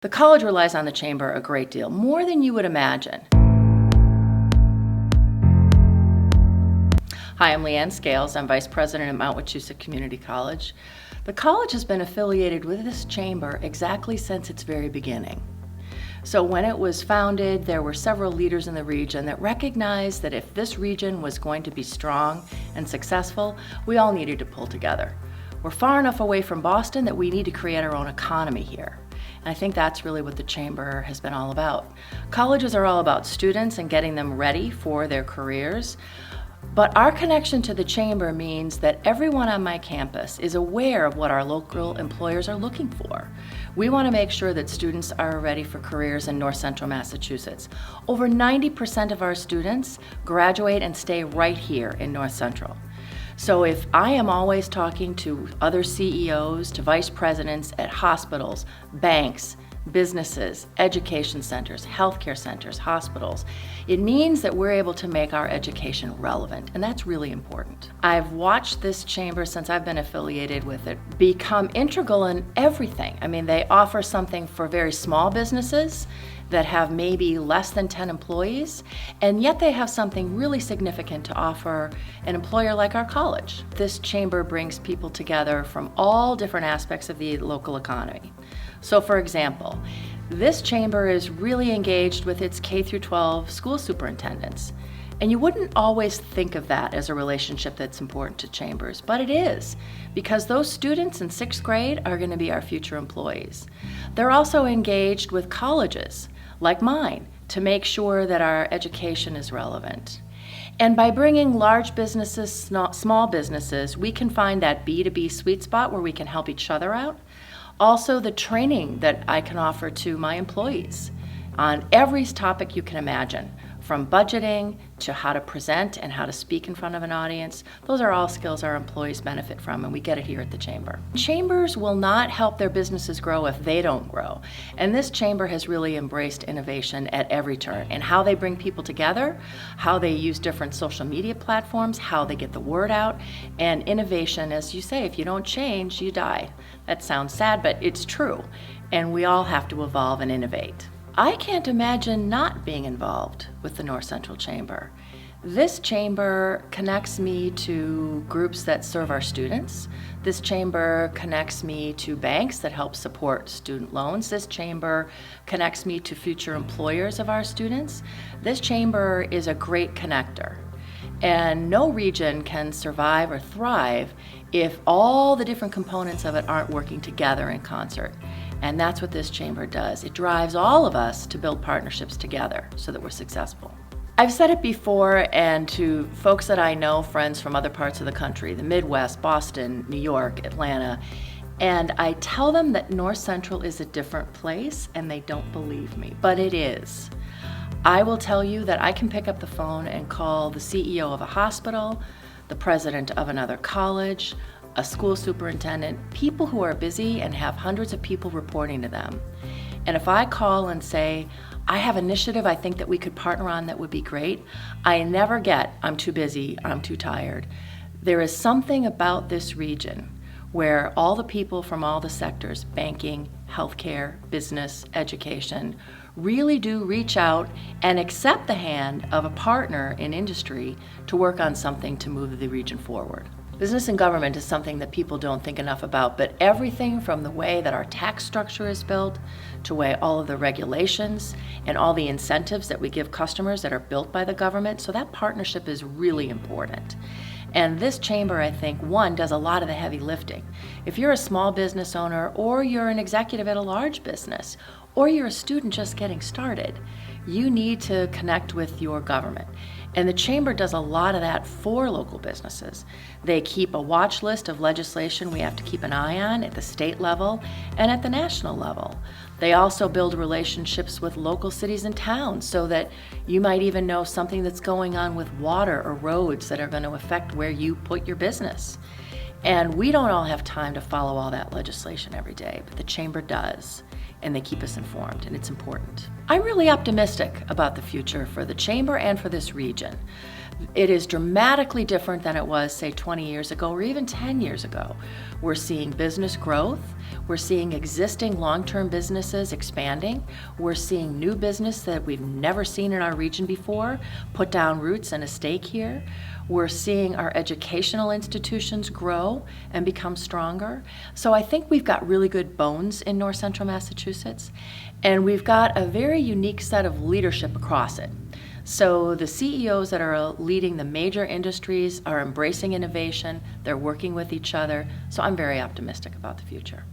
The college relies on the chamber a great deal, more than you would imagine. Hi, I'm LeaAnn Scales. I'm Vice President at Mount Wachusett Community College. The college has been affiliated with this chamber exactly since its very beginning. So when it was founded, there were several leaders in the region that recognized that if this region was going to be strong and successful, we all needed to pull together. We're far enough away from Boston that we need to create our own economy here. And I think that's really what the chamber has been all about. Colleges are all about students and getting them ready for their careers. But our connection to the chamber means that everyone on my campus is aware of what our local employers are looking for. We want to make sure that students are ready for careers in North Central Massachusetts. Over 90% of our students graduate and stay right here in North Central. So if I am always talking to other CEOs, to vice presidents at hospitals, banks, businesses, education centers, healthcare centers, hospitals, it means that we're able to make our education relevant, and that's really important. I've watched this chamber since I've been affiliated with it become integral in everything. I mean, they offer something for very small businesses that have maybe less than 10 employees, and yet they have something really significant to offer an employer like our college. This chamber brings people together from all different aspects of the local economy. So for example, this chamber is really engaged with its K-12 school superintendents. And you wouldn't always think of that as a relationship that's important to chambers, but it is, because those students in 6th grade are going to be our future employees. They're also engaged with colleges, like mine, to make sure that our education is relevant. And by bringing large businesses, small businesses, we can find that B2B sweet spot where we can help each other out. Also, the training that I can offer to my employees on every topic you can imagine, from budgeting to how to present and how to speak in front of an audience. Those are all skills our employees benefit from, and we get it here at the chamber. Chambers will not help their businesses grow if they don't grow. And this chamber has really embraced innovation at every turn, and how they bring people together, how they use different social media platforms, how they get the word out. And innovation, as you say, if you don't change, you die. That sounds sad, but it's true. And we all have to evolve and innovate. I can't imagine not being involved with the North Central Chamber. This chamber connects me to groups that serve our students. This chamber connects me to banks that help support student loans. This chamber connects me to future employers of our students. This chamber is a great connector. And no region can survive or thrive if all the different components of it aren't working together in concert. And that's what this chamber does. It drives all of us to build partnerships together so that we're successful. I've said it before, and to folks that I know, friends from other parts of the country, the Midwest, Boston, New York, Atlanta, and I tell them that North Central is a different place, and they don't believe me, but it is. I will tell you that I can pick up the phone and call the CEO of a hospital, the president of another college, a school superintendent, people who are busy and have hundreds of people reporting to them. And if I call and say, I have an initiative I think that we could partner on that would be great, I never get, I'm too busy, I'm too tired. There is something about this region where all the people from all the sectors, banking, healthcare, business, education, really do reach out and accept the hand of a partner in industry to work on something to move the region forward. Business and government is something that people don't think enough about, but everything from the way that our tax structure is built, to way all of the regulations and all the incentives that we give customers that are built by the government, so that partnership is really important. And this chamber, I think, one, does a lot of the heavy lifting. If you're a small business owner, or you're an executive at a large business, or you're a student just getting started, you need to connect with your government. And the chamber does a lot of that for local businesses. They keep a watch list of legislation we have to keep an eye on at the state level and at the national level. They also build relationships with local cities and towns so that you might even know something that's going on with water or roads that are going to affect where you put your business. And we don't all have time to follow all that legislation every day, but the chamber does, and they keep us informed, and it's important. I'm really optimistic about the future for the chamber and for this region. It is dramatically different than it was, say, 20 years ago or even 10 years ago. We're seeing business growth. We're seeing existing long-term businesses expanding. We're seeing new business that we've never seen in our region before put down roots and a stake here. We're seeing our educational institutions grow and become stronger. So I think we've got really good bones in North Central Massachusetts, and we've got a very unique set of leadership across it. So the CEOs that are leading the major industries are embracing innovation, they're working with each other, so I'm very optimistic about the future.